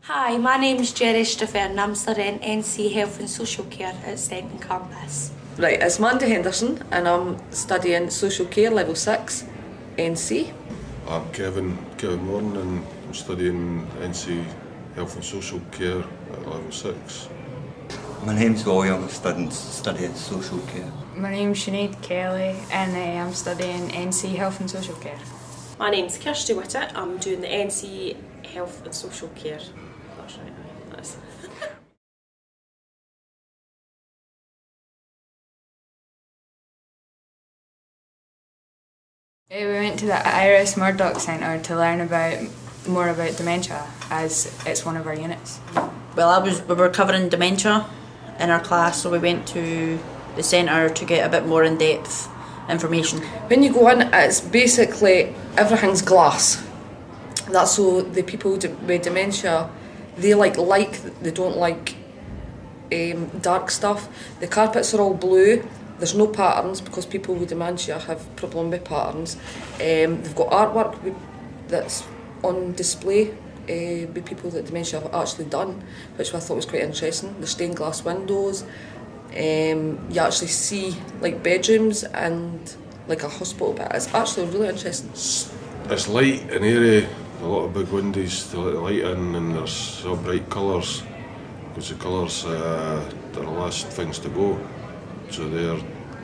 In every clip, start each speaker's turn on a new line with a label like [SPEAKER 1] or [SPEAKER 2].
[SPEAKER 1] Hi, my name's Jerry Striffer and I'm studying NC Health and Social Care at Stenton Campus.
[SPEAKER 2] Right, it's Mandy Henderson and I'm studying Social Care Level 6, NC.
[SPEAKER 3] I'm Kevin Morgan and I'm studying NC Health and Social Care at Level 6.
[SPEAKER 4] My name's William, I'm studying Social Care.
[SPEAKER 5] My name's Sinead Kelly and I'm studying NC Health and Social Care.
[SPEAKER 6] My name's Kirsty Whittet, I'm doing the NC Health and Social Care. That's right, that's.
[SPEAKER 5] We went to the Iris Murdoch Centre to learn more about dementia, as it's one of our units.
[SPEAKER 7] Well, we were covering dementia in our class, so we went to the centre to get a bit more in-depth information.
[SPEAKER 2] When you go in, it's basically everything's glass. That's so the people with dementia, they like light, they don't like dark stuff. The carpets are all blue. There's no patterns because people with dementia have problem with patterns. They've got artwork that's on display with people that dementia have actually done, which I thought was quite interesting. There's stained glass windows. You actually see like bedrooms and like a hospital, but it's actually really interesting.
[SPEAKER 3] It's light and airy, a lot of big windows to let the light in, and there's all bright colours, because the colours are the last things to go. So they're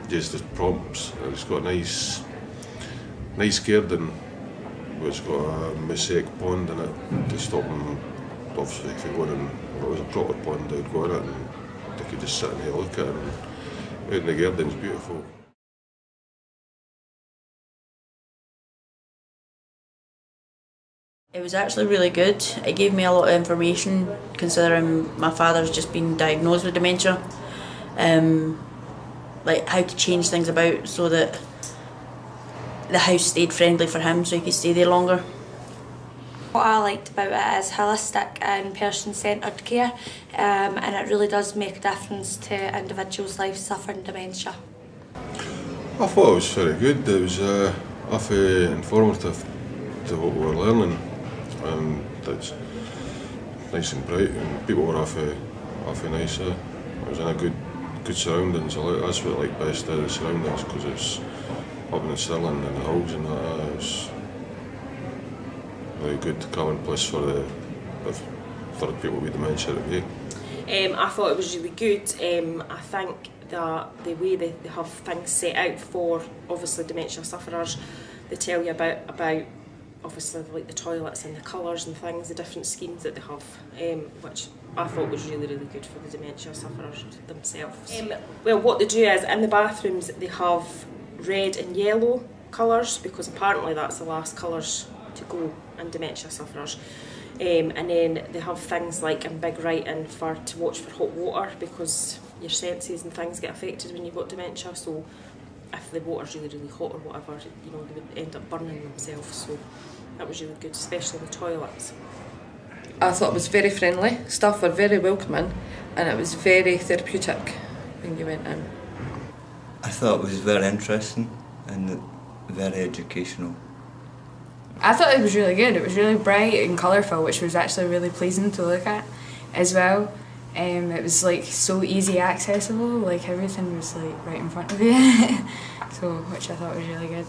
[SPEAKER 3] used as prompts. It's got a nice garden, but it's got a mosaic pond in it to stop them. Obviously, if you go in, if it was a proper pond, they would go in it and they could just sit and have a look at it. And out in the garden's beautiful.
[SPEAKER 7] It was actually really good. It gave me a lot of information, considering my father's just been diagnosed with dementia. Like how to change things about so that the house stayed friendly for him so he could stay there longer.
[SPEAKER 1] What I liked about it is holistic and person-centred care, and it really does make a difference to individuals' lives suffering dementia.
[SPEAKER 3] I thought it was very good. It was awfully informative to what we were learning, and it's nice and bright, and people were awfully nice. It was in a good surroundings. That's what I like best, the surroundings, because it's up in the Stirling and the hills and that. It's very good calming place for the people with dementia to be.
[SPEAKER 6] I thought it was really good. I think that the way they have things set out for obviously dementia sufferers, they tell you about obviously like the toilets and the colours and things, the different schemes that they have, which I thought was really good for the dementia sufferers themselves. Well, what they do is in the bathrooms they have red and yellow colours, because apparently that's the last colours to go in dementia sufferers. And then they have things like in big writing to watch for hot water, because your senses and things get affected when you've got dementia. So if the water's really hot or whatever, you know, they would end up burning themselves. So that was really good, especially the toilets.
[SPEAKER 2] I thought it was very friendly. Staff were very welcoming, and it was very therapeutic when you went in.
[SPEAKER 4] I thought it was very interesting and very educational.
[SPEAKER 5] I thought it was really good. It was really bright and colourful, which was actually really pleasing to look at as well. It was like so easy accessible, like everything was like right in front of you. So, which I thought was really good.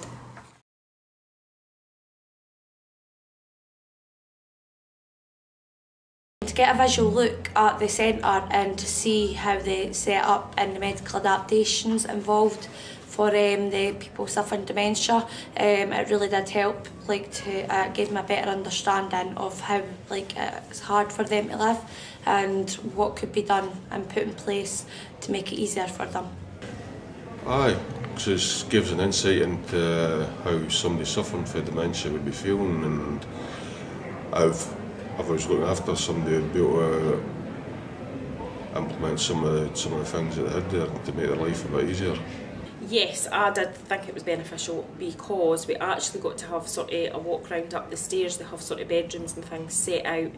[SPEAKER 1] To get a visual look at the centre and to see how they set up and the medical adaptations involved for the people suffering dementia, it really did help, like to give me a better understanding of how it's hard for them to live and what could be done and put in place to make it easier for them.
[SPEAKER 3] Aye, it just gives an insight into how somebody suffering from dementia would be feeling, and if I was looking after somebody, I'd be able to implement some of the things that they had there to make their life a bit easier.
[SPEAKER 6] Yes, I did think it was beneficial, because we actually got to have sort of a walk round up the stairs. They have sort of bedrooms and things set out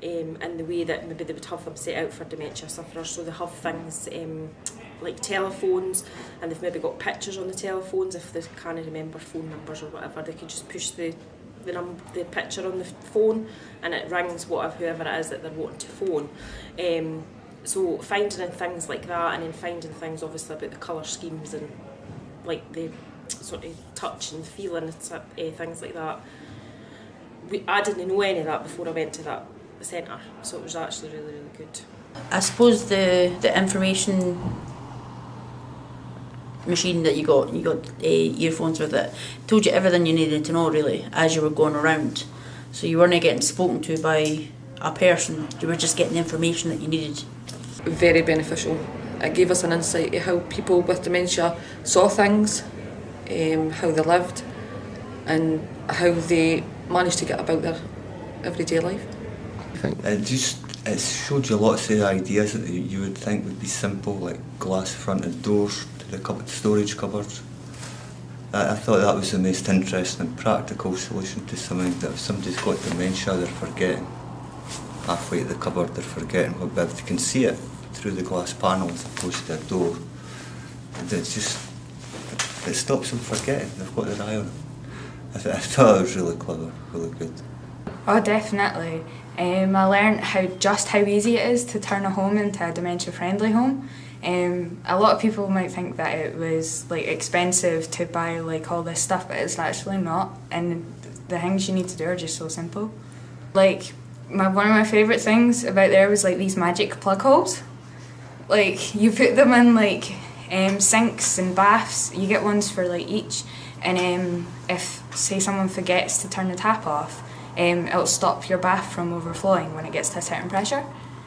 [SPEAKER 6] in the way that maybe they would have them set out for dementia sufferers. So they have things like telephones, and they've maybe got pictures on the telephones. If they can't remember phone numbers or whatever, they can just push the the picture on the phone, and it rings whoever it is that they're wanting to phone. So finding in things like that, and then finding things obviously about the colour schemes and like the sort of touch and feeling and things like that. I didn't know any of that before I went to that centre, so it was actually really, really good.
[SPEAKER 7] I suppose the information machine that you got earphones with it, told you everything you needed to know really as you were going around. So you weren't getting spoken to by a person, you were just getting the information that you needed.
[SPEAKER 2] Very beneficial. It gave us an insight to how people with dementia saw things, how they lived, and how they managed to get about their everyday life.
[SPEAKER 4] It showed you lots of ideas that you would think would be simple, like glass fronted doors to the storage cupboards. I thought that was the most interesting and practical solution to something that if somebody's got dementia, they're forgetting. Halfway to the cupboard, they're forgetting, but if they can see it through the glass panel as opposed to a door, it stops them forgetting. They've got their eye on it. I thought it was really clever, really good.
[SPEAKER 5] Oh, definitely. I learned how easy it is to turn a home into a dementia-friendly home. A lot of people might think that it was like expensive to buy like all this stuff, but it's actually not. And the things you need to do are just so simple. Like one of my favourite things about there was like these magic plug holes. Like you put them in like sinks and baths. You get ones for like each, and if say someone forgets to turn the tap off, it'll stop your bath from overflowing when it gets to a certain pressure,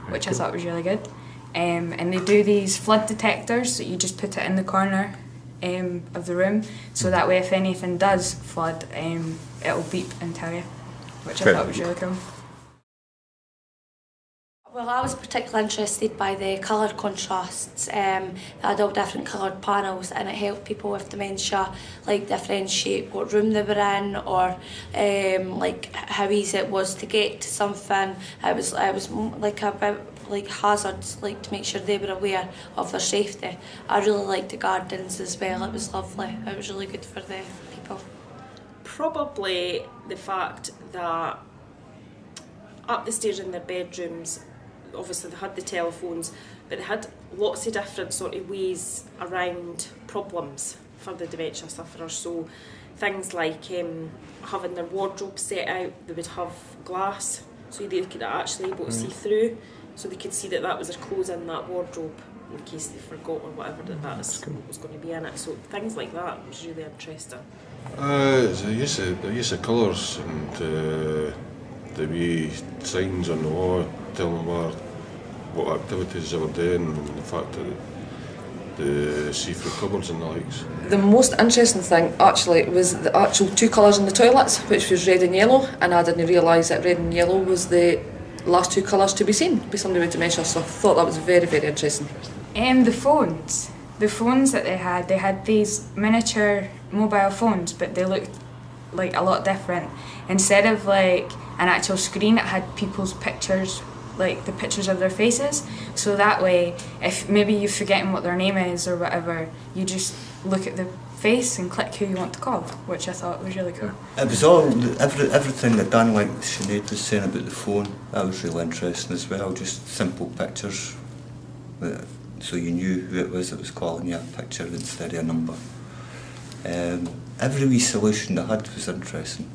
[SPEAKER 5] which I thought was really good. And they do these flood detectors, so you just put it in the corner of the room, so that way if anything does flood, it'll beep and tell you, which I thought was really cool.
[SPEAKER 1] Well, I was particularly interested by the colour contrasts. They had all different coloured panels, and it helped people with dementia like differentiate what room they were in, or like how easy it was to get to something. It was like about like hazards, like to make sure they were aware of their safety. I really liked the gardens as well. It was lovely. It was really good for the people.
[SPEAKER 6] Probably the fact that up the stairs in their bedrooms, obviously they had the telephones, but they had lots of different sort of ways around problems for the dementia sufferers. So things like having their wardrobe set out, they would have glass so they could actually able to see through, so they could see that that was their clothes in that wardrobe in case they forgot or whatever that was going to be in it. So things like that was really interesting.
[SPEAKER 3] The use of colours and the wee signs on the wall telling them what activities they were doing, and the fact that the see-through cupboards and the likes.
[SPEAKER 2] The most interesting thing actually was the actual two colours in the toilets, which was red and yellow, and I didn't realise that red and yellow was the last two colours to be seen by somebody with dementia, so I thought that was very, very interesting.
[SPEAKER 5] The phones that they had these miniature mobile phones, but they looked like a lot different. Instead of like an actual screen, it had people's pictures, like the pictures of their faces, so that way if maybe you're forgetting what their name is or whatever, you just look at the face and click who you want to call, which I thought was really cool.
[SPEAKER 4] It was all, everything that Dan, like Sinead was saying about the phone, that was really interesting as well, just simple pictures, so you knew who it was calling you a picture instead of a number. Every wee solution they had was interesting.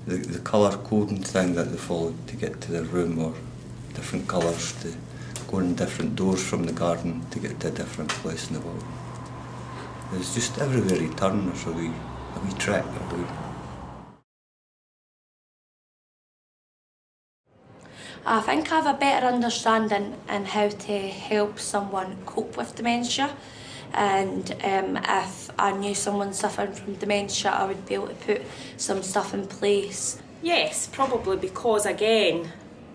[SPEAKER 4] The colour coding thing that they followed to get to their room, or different colours to go in different doors from the garden to get to a different place in the world. It was just everywhere you turn there's a wee trick.
[SPEAKER 1] I think I have a better understanding in how to help someone cope with dementia, and if I knew someone suffering from dementia, I would be able to put some stuff in place.
[SPEAKER 6] Yes, probably, because again,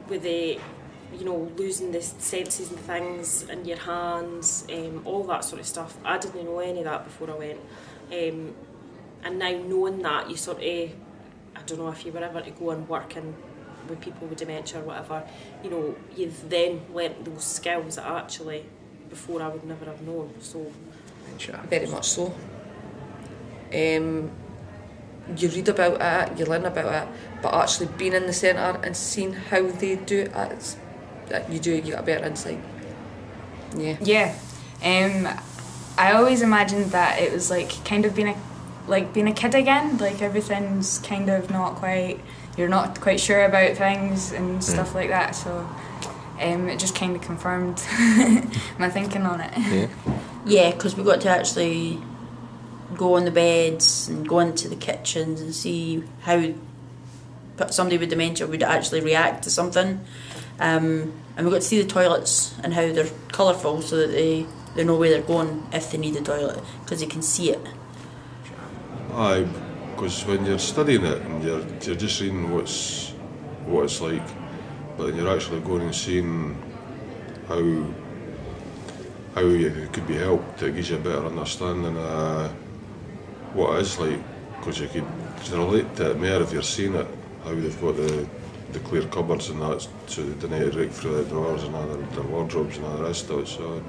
[SPEAKER 6] with the losing the senses and things in your hands, all that sort of stuff, I didn't know any of that before I went, and now knowing that, you sort of, I don't know if you were ever to go and work with people with dementia or whatever, you've then learnt those skills that actually before I would never have known. So
[SPEAKER 2] very much so. you read about it, you learn about it, but actually being in the centre and seeing how they do it, you get a better insight. Yeah.
[SPEAKER 5] Yeah. I always imagined that it was like kind of being a kid again. Like everything's kind of you're not quite sure about things and stuff like that. So it just kind of confirmed my thinking on it.
[SPEAKER 8] Yeah.
[SPEAKER 7] Yeah, because we got to actually go on the beds and go into the kitchens and see how somebody with dementia would actually react to something. And we got to see the toilets and how they're colourful so that they know where they're going if they need a toilet, because they can see it.
[SPEAKER 3] Aye, because when you're studying it and you're just reading what it's like, but then you're actually going and seeing how you could be helped, it gives you a better understanding of what it is like, because you could relate to it more if you're seeing it, how they've got the clear cupboards and that, so they don't need to rake through the drawers and all their wardrobes and all the rest of it. So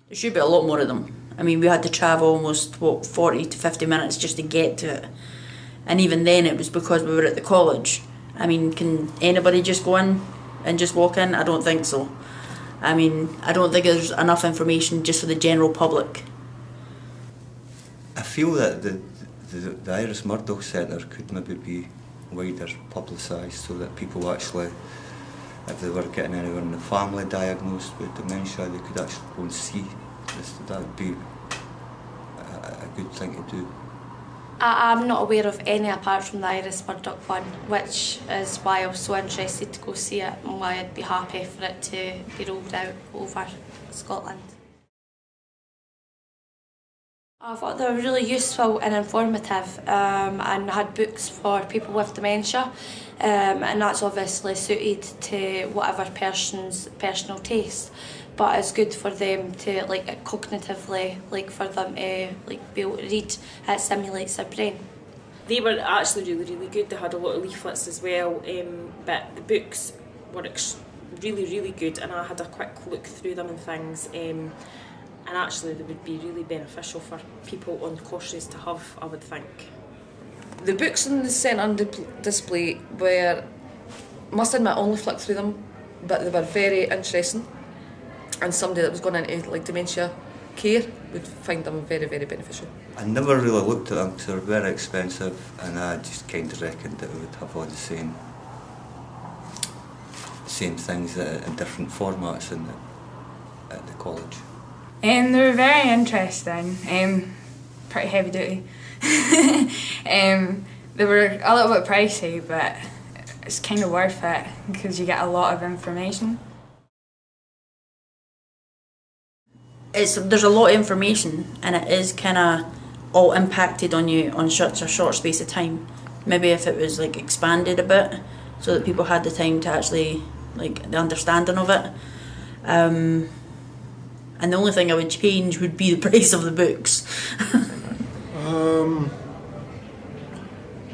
[SPEAKER 7] There should be a lot more of them. I mean, we had to travel almost 40 to 50 minutes just to get to it, and even then it was because we were at the college. I mean, can anybody just go in and just walk in? I don't think so. I mean, I don't think there's enough information just for the general public.
[SPEAKER 4] I feel that the Iris Murdoch Centre could maybe be wider publicised so that people actually, if they were getting anyone in the family diagnosed with dementia, they could actually go and see this. That would be a good thing to do.
[SPEAKER 1] I'm not aware of any apart from the Iris Murdoch one, which is why I was so interested to go see it and why I'd be happy for it to be rolled out over Scotland. I thought they were really useful and informative, and had books for people with dementia, and that's obviously suited to whatever person's personal taste. But it's good for them to cognitively, for them to be able to read. It stimulates their brain.
[SPEAKER 6] They were actually really, really good. They had a lot of leaflets as well, but the books were really, really good, and I had a quick look through them and things. And actually they would be really beneficial for people on courses to have, I would think.
[SPEAKER 2] The books in the centre on display were, must admit, I only flicked through them, but they were very interesting, and somebody that was going into dementia care would find them very, very beneficial.
[SPEAKER 4] I never really looked at them because they were very expensive, and I just kind of reckoned that we would have all the same things in different formats at the college.
[SPEAKER 5] They were very interesting, pretty heavy duty. They were a little bit pricey, but it's kind of worth it because you get a lot of information.
[SPEAKER 7] There's a lot of information, and it is kind of all impacted on you on such a short space of time. Maybe if it was expanded a bit so that people had the time to actually the understanding of it. And the only thing I would change would be the price of the books.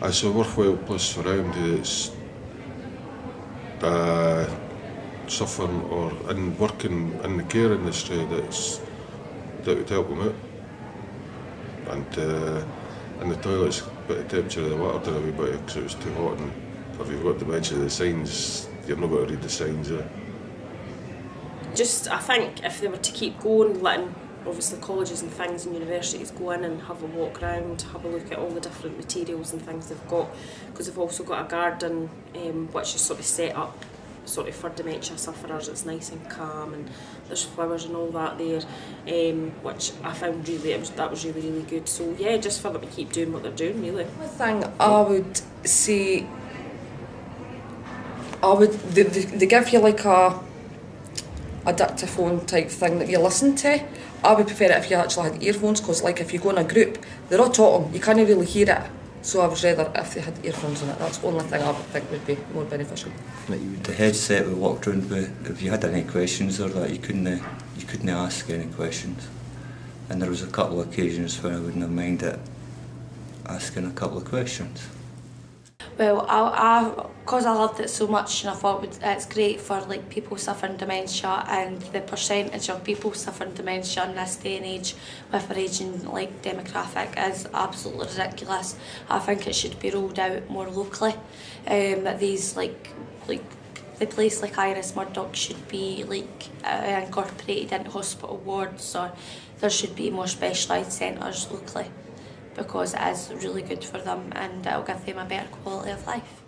[SPEAKER 3] It's a worthwhile place for anybody that's suffering or working in the care industry that would help them out. And the toilets, but the temperature of the water did a wee bit because it was too hot, and if you've got dementia, the signs, you're not going to read the signs.
[SPEAKER 6] I think if they were to keep going, letting obviously colleges and things and universities go in and have a walk around, have a look at all the different materials and things they've got, because they've also got a garden which is sort of set up for dementia sufferers. It's nice and calm, and there's flowers and all that there, which I found that was really, really good. So yeah, just for them to keep doing what they're doing, really.
[SPEAKER 2] One thing I would say, they give you a dictaphone type thing that you listen to. I would prefer it if you actually had earphones, because if you go in a group, they're all talking, you can't really hear it. So I would rather if they had earphones in it. That's the only thing I would think would be more beneficial.
[SPEAKER 4] The headset we walked around with, if you had any questions or that, you couldn't ask any questions. And there was a couple of occasions when I wouldn't have minded asking a couple of questions.
[SPEAKER 1] Well, because I loved it so much, and I thought it's great for like people suffering dementia, and the percentage of people suffering dementia in this day and age with our ageing like demographic is absolutely ridiculous. I think it should be rolled out more locally. That these like the place like Iris Murdoch should be like incorporated into hospital wards, or there should be more specialised centres locally, because it is really good for them and it'll give them a better quality of life.